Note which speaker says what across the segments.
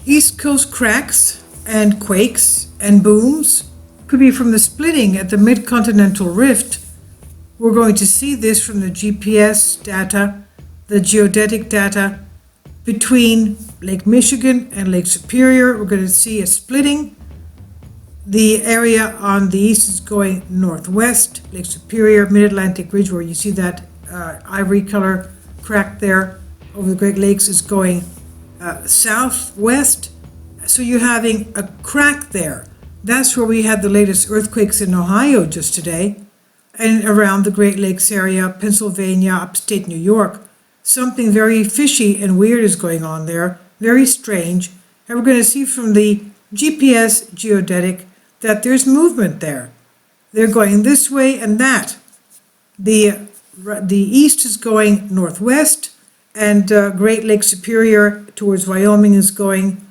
Speaker 1: East Coast cracks and quakes and booms could be from the splitting at the mid-continental rift. We're going to see this from the GPS data, the geodetic data between Lake Michigan and Lake Superior. We're going to see a splitting. The area on the east is going northwest. Lake Superior, Mid-Atlantic Ridge, where you see that ivory color crack there over the Great Lakes, is going southwest. So you're having a crack there. That's where we had the latest earthquakes in Ohio just today, and around the Great Lakes area, Pennsylvania, upstate New York. Something very fishy and weird is going on there, very strange. And we're going to see from the GPS geodetic that there's movement there. They're going this way and that. The east is going northwest, and Great Lake Superior towards Wyoming is going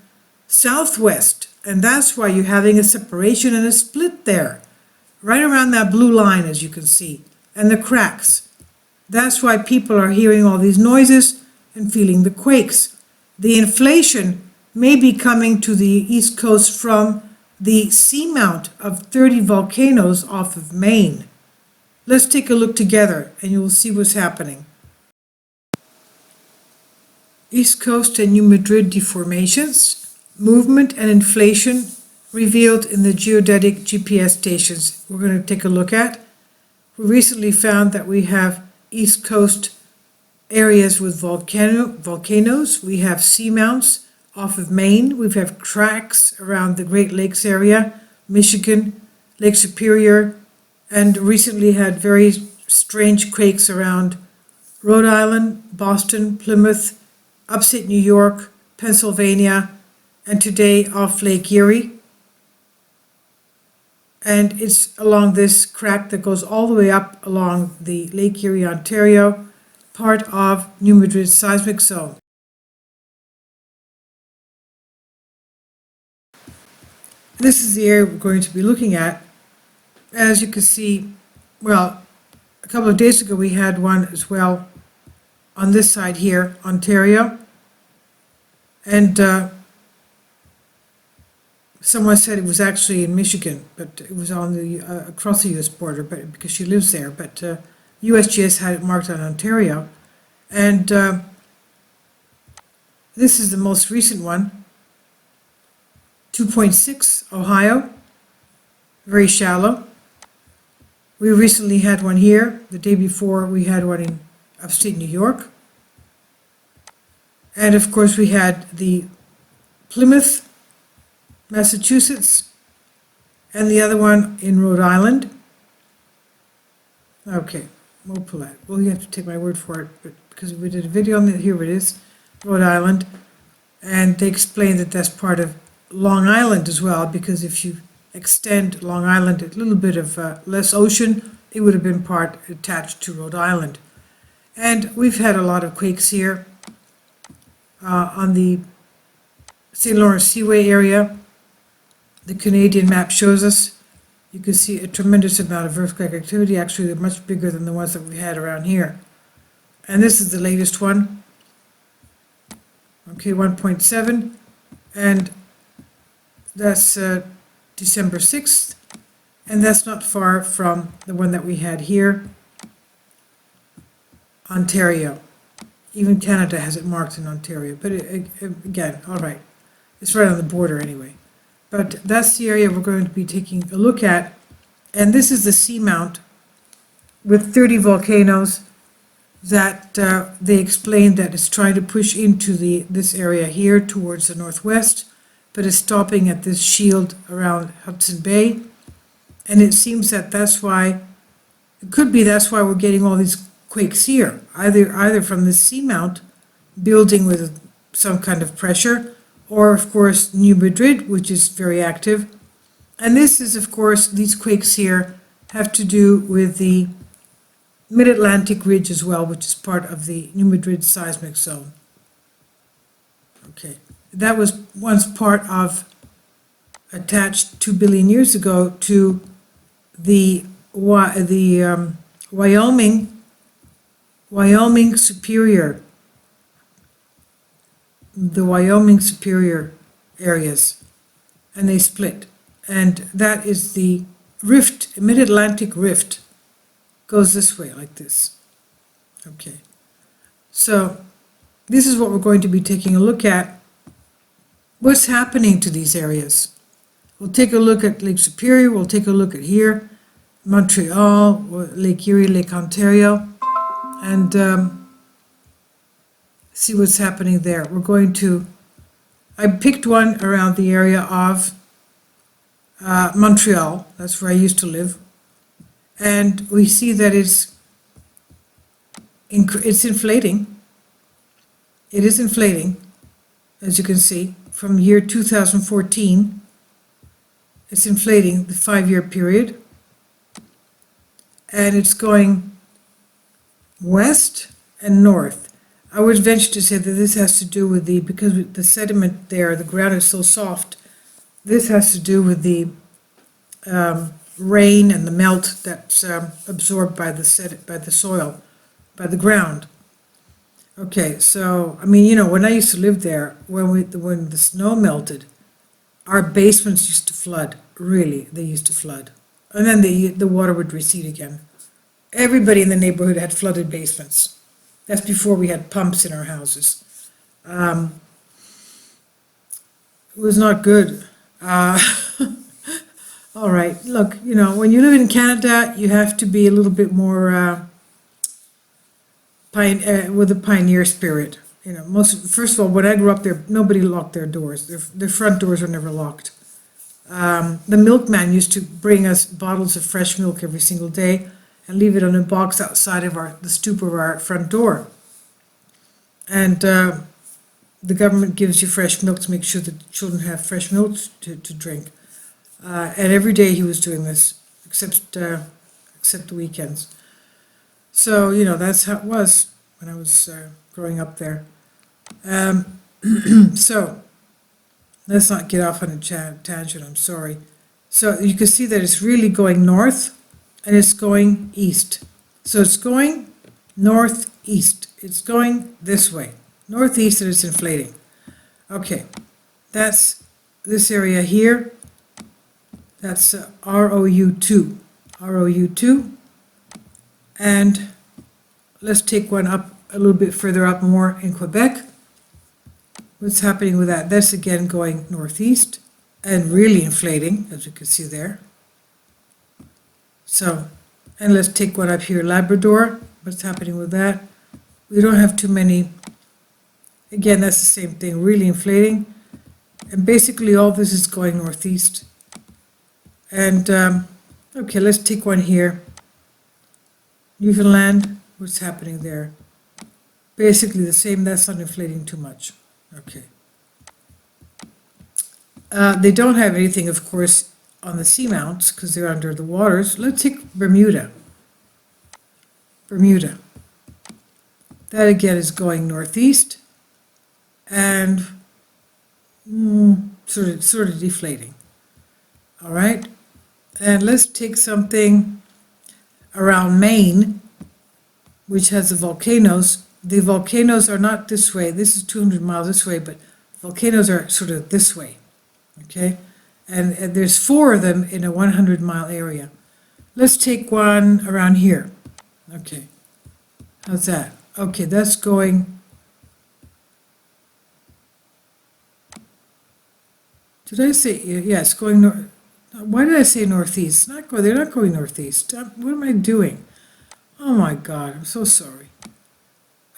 Speaker 1: southwest. And that's why you're having a separation and a split there, right around that blue line, as you can see, and the cracks. That's why people are hearing all these noises and feeling the quakes. The inflation may be coming to the East Coast from the seamount of 30 volcanoes off of Maine. Let's take a look together and you will see what's happening. East Coast and New Madrid deformations, movement and inflation revealed in the geodetic GPS stations we're going to take a look at. We recently found that we have East Coast areas with volcanoes. We have seamounts off of Maine. We have cracks around the Great Lakes area, Michigan, Lake Superior, and recently had very strange quakes around Rhode Island, Boston, Plymouth, upstate New York, Pennsylvania, and today off Lake Erie. And it's along this crack that goes all the way up along the Lake Erie, Ontario, part of New Madrid's seismic zone. This is the area we're going to be looking at. As you can see, well, a couple of days ago we had one as well on this side here, Ontario. And someone said it was actually in Michigan, but it was on the across the U.S. border, but because she lives there. But USGS had it marked on Ontario, and this is the most recent one. 2.6 Ohio, very shallow. We recently had one here. The day before we had one in upstate New York, and of course we had the Plymouth, Massachusetts, and the other one in Rhode Island. Okay, we'll pull that. Well, you have to take my word for it, but because we did a video on it, here it is, Rhode Island, and they explained that that's part of Long Island as well, because if you extend Long Island a little bit of less ocean, it would have been part attached to Rhode Island. And we've had a lot of quakes here on the St. Lawrence Seaway area. The Canadian map shows us, you can see a tremendous amount of earthquake activity. Actually, they're much bigger than the ones that we've had around here. And this is the latest one. Okay, 1.7, and that's December 6th, and that's not far from the one that we had here, Ontario. Even Canada has it marked in Ontario, but again, all right, it's right on the border anyway. But that's the area we're going to be taking a look at, and this is the seamount with 30 volcanoes that they explained that it's trying to push into this area here towards the northwest, but is stopping at this shield around Hudson Bay. And it seems that that's why, it could be that's why we're getting all these quakes here, either from the seamount building with some kind of pressure, or of course New Madrid, which is very active. And this is, of course, these quakes here have to do with the Mid-Atlantic Ridge as well, which is part of the New Madrid seismic zone. Okay, that was once part of, attached 2 billion years ago to the Wyoming Superior, the Wyoming Superior areas, and they split. And that is the rift, mid-Atlantic rift, goes this way like this. Okay, so this is what we're going to be taking a look at. What's happening to these areas? We'll take a look at Lake Superior, we'll take a look at here, Montreal, Lake Erie, Lake Ontario, and see what's happening there. We're going to, I picked one around the area of Montreal, that's where I used to live, and we see that it's inflating. It is inflating, as you can see, from year 2014. It's inflating the 5-year period, and it's going west and north. I would venture to say that this has to do with because the sediment there, the ground is so soft, this has to do with the rain and the melt that's absorbed by the soil, by the ground. Okay, so, I mean, you know, when I used to live there, when the snow melted, our basements used to flood, really, they used to flood. And then the water would recede again. Everybody in the neighborhood had flooded basements. That's before we had pumps in our houses. It was not good. All right, look, you know, when you live in Canada, you have to be a little bit more with a pioneer spirit. You know, first of all, when I grew up there, nobody locked their doors. Their front doors were never locked. The milkman used to bring us bottles of fresh milk every single day and leave it on a box outside of the stoop of our front door. And the government gives you fresh milk to make sure that children have fresh milk to drink. And every day he was doing this, except the weekends. So, you know, that's how it was when I was growing up there. So, let's not get off on a tangent, I'm sorry. So you can see that it's really going north and it's going east. So it's going northeast. It's going this way, northeast, and it's inflating. Okay, that's this area here. That's ROU2. ROU2. And let's take one up a little bit further up more in Quebec. What's happening with that? That's again going northeast and really inflating, as you can see there. So, and let's take one up here, Labrador. What's happening with that? We don't have too many. Again, that's the same thing, really inflating. And basically all this is going northeast. And, okay, let's take one here. Newfoundland, what's happening there? Basically the same, that's not inflating too much. Okay. They don't have anything, of course, on the seamounts because they're under the waters. Let's take Bermuda. Bermuda. That again is going northeast and sort of deflating. All right. And let's take something around Maine, which has the volcanoes. The volcanoes are not this way. This is 200 miles this way, but volcanoes are sort of this way, okay? And there's 4 of them in a 100-mile area. Let's take one around here. Okay, how's that? Okay, that's going... Did I say, yeah, it's going north. Why did I say northeast? They're not going northeast. What am I doing? Oh my God, I'm so sorry.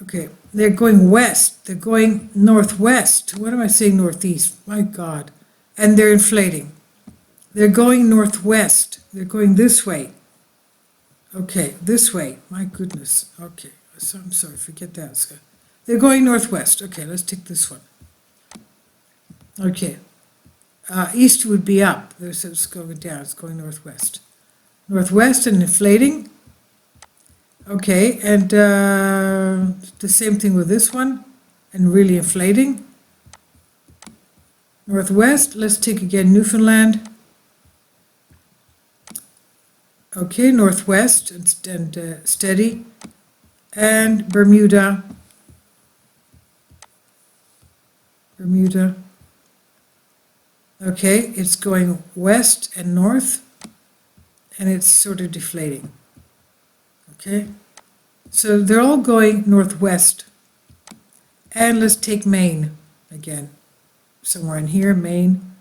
Speaker 1: Okay, they're going west. They're going northwest. What am I saying northeast? My God. And they're inflating. They're going northwest. They're going this way. Okay, this way. My goodness. Okay, so I'm sorry, forget that. They're going northwest. Okay, let's take this one. Okay. East would be up. It's going down. It's going northwest. Northwest and inflating. Okay, and the same thing with this one, and really inflating. Northwest, let's take again Newfoundland. Okay, northwest and steady. And Bermuda. Bermuda. Okay, it's going west and north, and it's sort of deflating. Okay, so they're all going northwest. And let's take Maine again. Somewhere in here, Maine.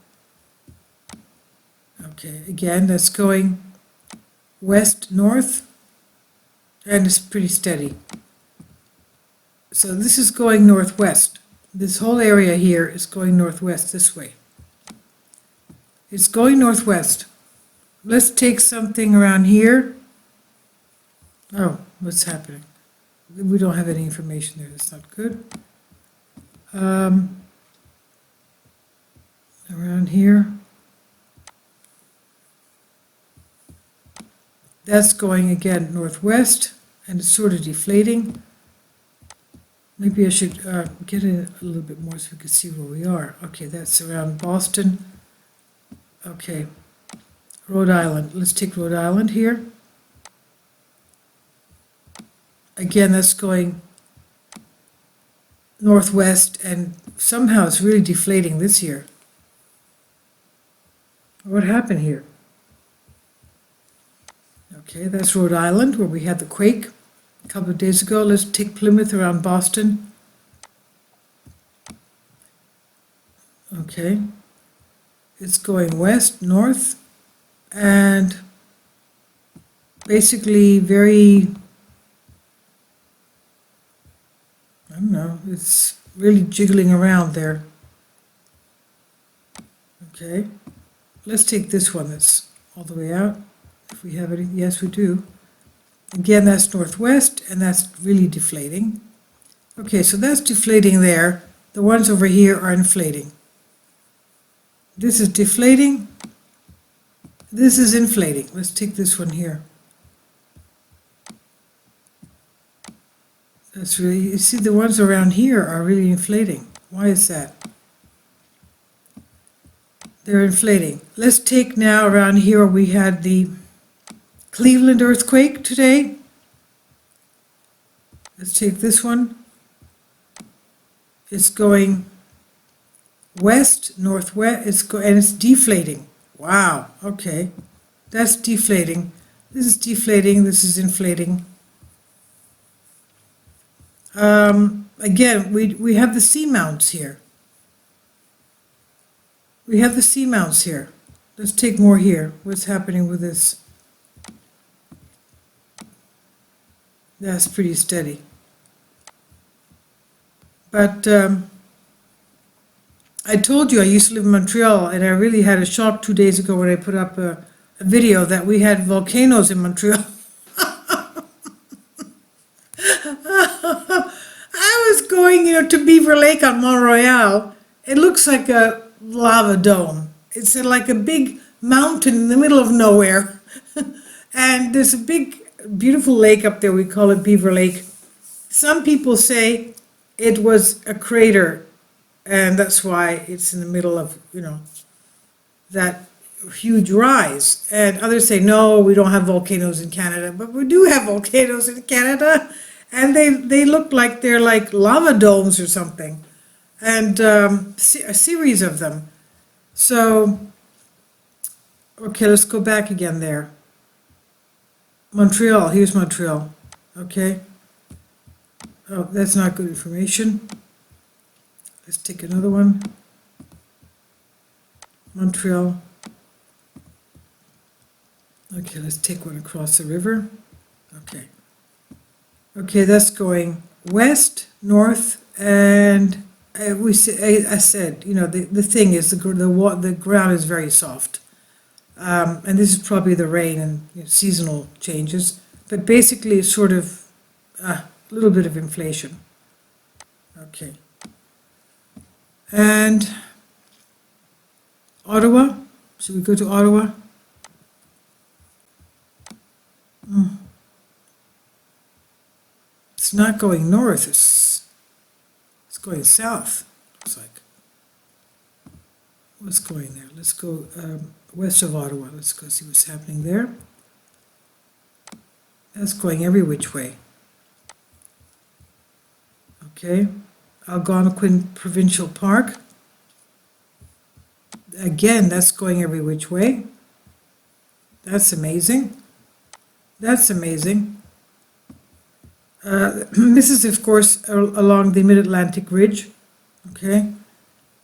Speaker 1: Okay, again, that's going west, north, and it's pretty steady. So this is going northwest. This whole area here is going northwest this way. It's going northwest. Let's take something around here. Oh, what's happening? We don't have any information there. That's not good. Around here. That's going again northwest, and it's sort of deflating. Maybe I should get it a little bit more so we can see where we are. Okay, that's around Boston. Okay, Rhode Island. Let's take Rhode Island here. Again, that's going northwest, and somehow it's really deflating this year. What happened here? Okay, that's Rhode Island, where we had the quake a couple of days ago. Let's take Plymouth around Boston. Okay, it's going west, north, and basically very, I don't know, it's really jiggling around there. Okay, let's take this one that's all the way out. If we have any, yes we do. Again, that's northwest, and that's really deflating. Okay, so that's deflating there. The ones over here are inflating. This is deflating. This is inflating. Let's take this one here. That's really, you see the ones around here are really inflating. Why is that? They're inflating. Let's take now around here where we had the Cleveland earthquake today. Let's take this one. It's going west, northwest, and it's deflating. Wow, okay. That's deflating. This is deflating, this is inflating. Again, we have the seamounts here. We have the seamounts here. Let's take more here. What's happening with this? That's pretty steady. But I told you I used to live in Montreal, and I really had a shock 2 days ago when I put up a video that we had volcanoes in Montreal. I was going, to Beaver Lake on Mont Royal. It looks like a lava dome. It's like a big mountain in the middle of nowhere. And there's a big, beautiful lake up there. We call it Beaver Lake. Some people say it was a crater, and that's why it's in the middle of, that huge rise. And others say, no, we don't have volcanoes in Canada, but we do have volcanoes in Canada. And they look like they're like lava domes or something. And a series of them. So, okay, let's go back again there. Montreal, here's Montreal. Okay. Oh, that's not good information. Let's take another one. Montreal. Okay, let's take one across the river. Okay. Okay, that's going west, north, and I said, the thing is the ground is very soft. And this is probably the rain and seasonal changes, but basically it's sort of a little bit of inflation. Okay. And Ottawa, should we go to Ottawa? It's not going north, it's going south, looks like. What's going there? Let's go west of Ottawa. Let's go see what's happening there. That's going every which way. Okay, Algonquin Provincial Park. again, that's going every which way. That's amazing. That's amazing. This is, of course, along the Mid-Atlantic Ridge. Okay,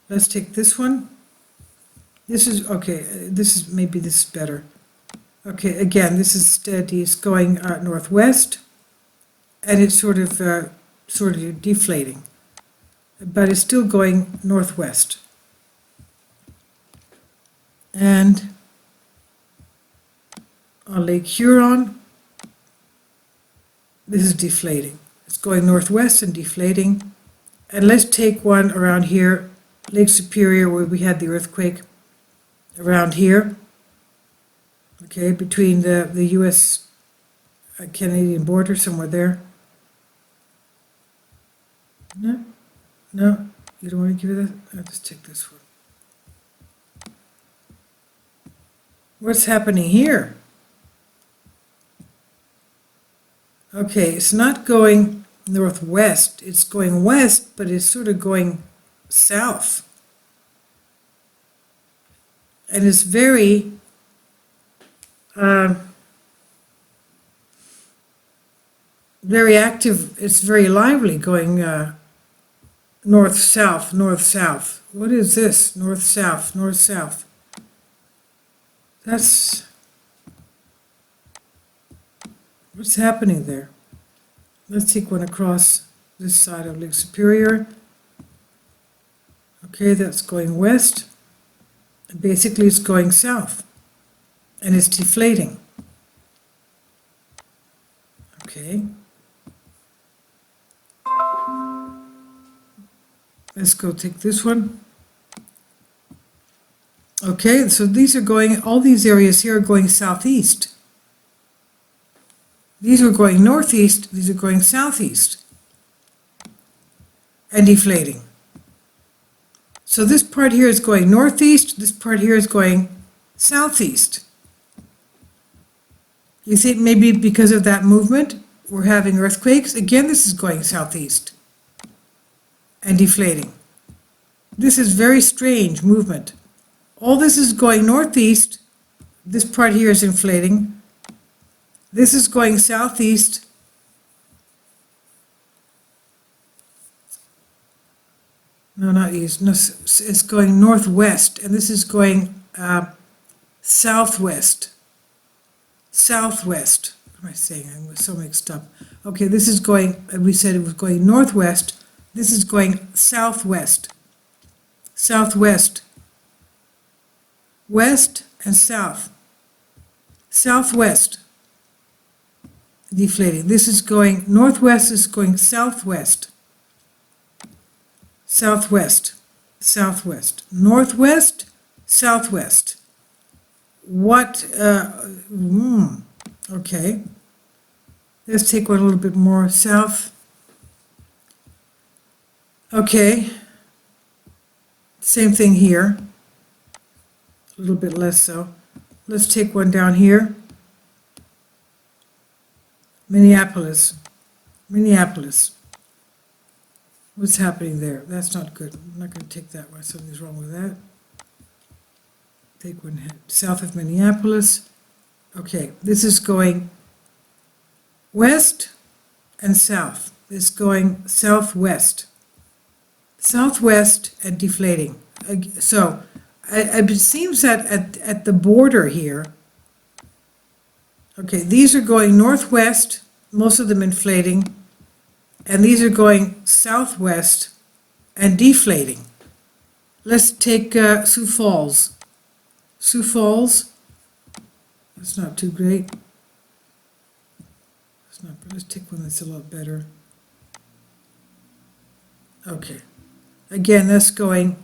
Speaker 1: let's take this one. This is, okay, maybe this is better. Okay, again, this is steady, it's going northwest, and it's sort of deflating, but it's still going northwest. And on Lake Huron, this is deflating. It's going northwest and deflating. And let's take one around here, Lake Superior, where we had the earthquake, around here. Okay, between the US Canadian border, somewhere there. No, no, you don't want to give it that? I'll just take this one. What's happening here? Okay, it's not going northwest, it's going west, but it's sort of going south. And it's very very active, it's very lively, going north-south, north-south. What is this? North-south, north-south. That's... what's happening there? Let's take one across this side of Lake Superior. Okay, that's going west. Basically, it's going south. And it's deflating. Okay. Let's go take this one. Okay, so these are going, all these areas here are going southeast. These are going northeast, these are going southeast. And deflating. So this part here is going northeast, this part here is going southeast. You think maybe because of that movement, we're having earthquakes? Again, this is going southeast and deflating. This is very strange movement. All this is going northeast, this part here is inflating. This is going southeast. No, not east. No, it's going northwest, and this is going southwest. Southwest. What am I saying? I'm so mixed up. Okay, this is going, we said it was going northwest. This is going southwest. Southwest. West and south. Southwest. Deflating. This is going northwest, this is going southwest. Southwest. Southwest. Northwest, southwest. What, okay. Let's take one a little bit more south. Okay. Same thing here. A little bit less so. Let's take one down here. Minneapolis. Minneapolis. What's happening there? That's not good. I'm not going to take that one. Something's wrong with that. Take one south of Minneapolis. Okay, this is going west and south. This is going southwest. Southwest and deflating. So it seems that at the border here, okay, these are going northwest, most of them inflating, and these are going southwest and deflating. Let's take Sioux Falls. Sioux Falls, that's not too great. Let's take one that's a lot better. Okay, again, that's going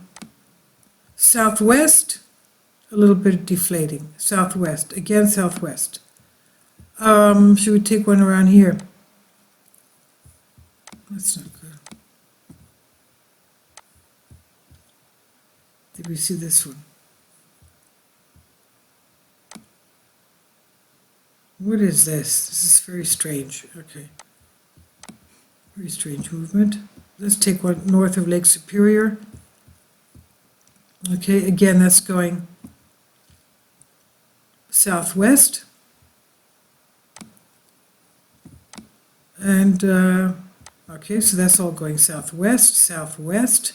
Speaker 1: southwest, a little bit deflating. Southwest, again southwest. Should we take one around here? That's not good. Did we see this one? What is this? This is very strange. Okay. Very strange movement. Let's take one north of Lake Superior. Okay, again, that's going southwest. And, okay, so that's all going southwest, southwest.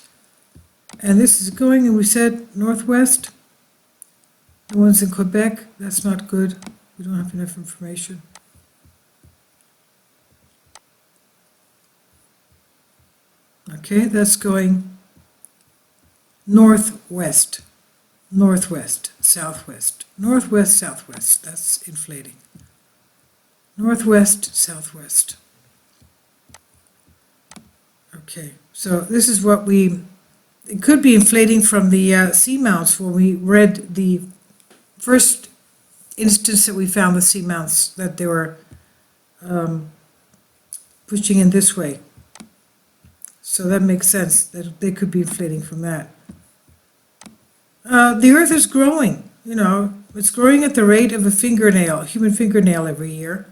Speaker 1: And this is going, and we said northwest. The ones in Quebec, that's not good. We don't have enough information. Okay, that's going northwest, northwest, southwest, northwest, southwest. That's inflating. Northwest, southwest. Okay, so this is what it could be inflating from the seamounts when we read the first instance that we found the seamounts, that they were pushing in this way. So that makes sense that they could be inflating from that. The Earth is growing, it's growing at the rate of a fingernail, a human fingernail every year.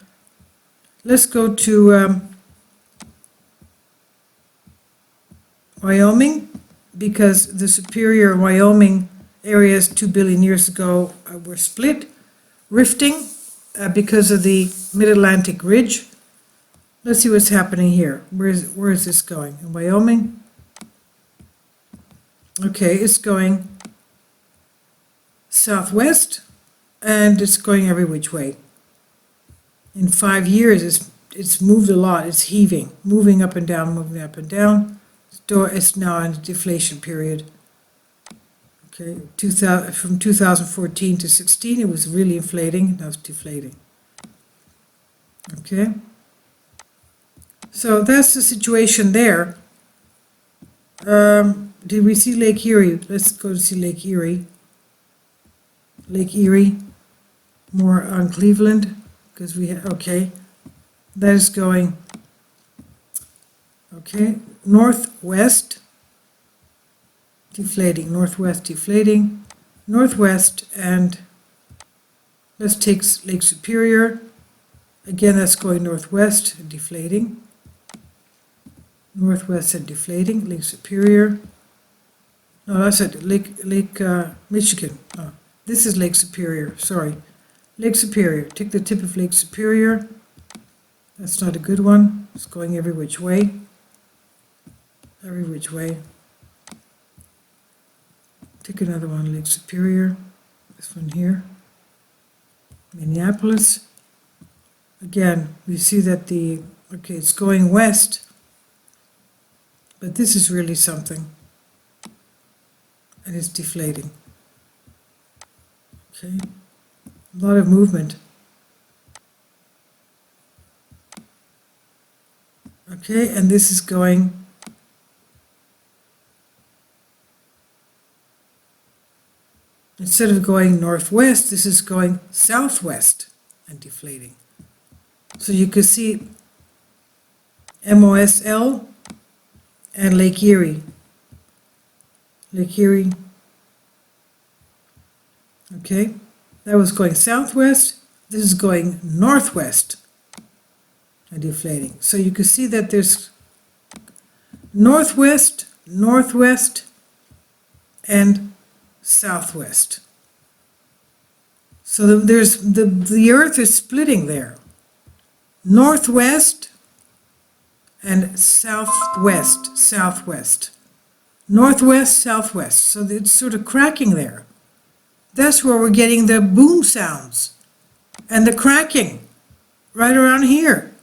Speaker 1: Let's go to Wyoming, because the superior Wyoming areas 2 billion years ago were split, rifting because of the Mid-Atlantic Ridge. Let's see what's happening here. Where is this going? In Wyoming? Okay, it's going southwest, and it's going every which way. In 5 years, it's moved a lot. It's heaving, moving up and down, moving up and down. It's now in a deflation period. Okay, from 2014 to 16, it was really inflating. Now it's deflating. Okay, so that's the situation there. Did we see Lake Erie? Let's go to see Lake Erie. Lake Erie, more on Cleveland, because we have, okay, that is going, okay, northwest, deflating, northwest, deflating, northwest, and let's take Lake Superior. Again, that's going northwest and deflating, northwest and deflating, Lake Superior. No, that's it, Lake Michigan. Oh, this is Lake Superior, sorry. Lake Superior, take the tip of Lake Superior. That's not a good one. It's going every which way. Every which way. Take another one, Lake Superior. This one here. Minneapolis. Again, we see that okay, it's going west, but this is really something. And it's deflating. Okay, a lot of movement. Okay, and this is going instead of going northwest, this is going southwest and deflating. So you can see MOSL and Lake Erie. Lake Erie. Okay, that was going southwest. This is going northwest and deflating. So you can see that there's northwest, northwest, and southwest. So there's the Earth is splitting there. Northwest and southwest, southwest. Northwest, southwest. So it's sort of cracking there. That's where we're getting the boom sounds and the cracking, right around here.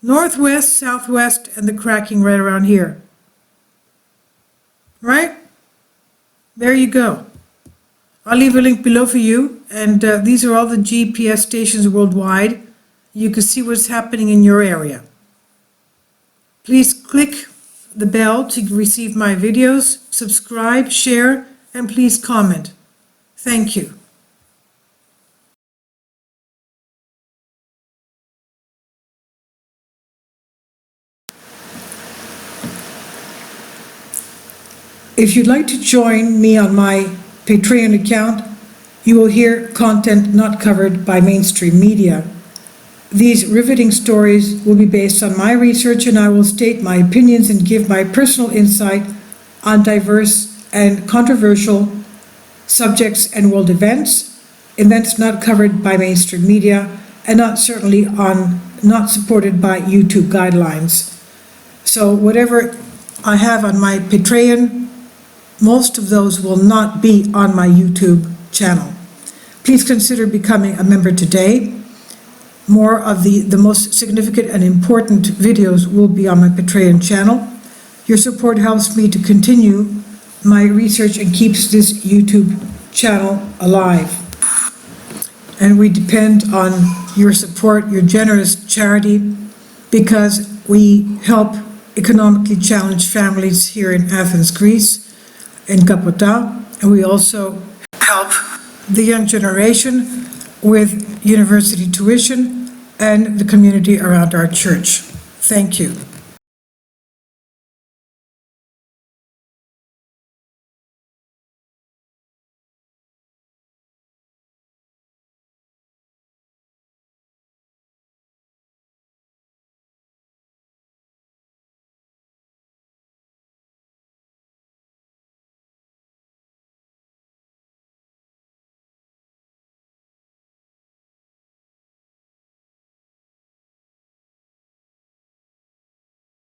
Speaker 1: Northwest, southwest, and the cracking right around here. Right? There you go. I'll leave a link below for you, and these are all the GPS stations worldwide. You can see what's happening in your area. Please click the bell to receive my videos, subscribe, share, and please comment. Thank you. If you'd like to join me on my Patreon account, you will hear content not covered by mainstream media. These riveting stories will be based on my research, and I will state my opinions and give my personal insight on diverse and controversial subjects and world events not covered by mainstream media, and not supported by YouTube guidelines. So whatever I have on my Patreon, most of those will not be on my YouTube channel. Please consider becoming a member today. More of the most significant and important videos will be on my Patreon channel. Your support helps me to continue my research and keeps this YouTube channel alive. And we depend on your support, your generous charity, because we help economically challenged families here in Athens, Greece, in Kapota, and we also help the young generation with university tuition and the community around our church. Thank you.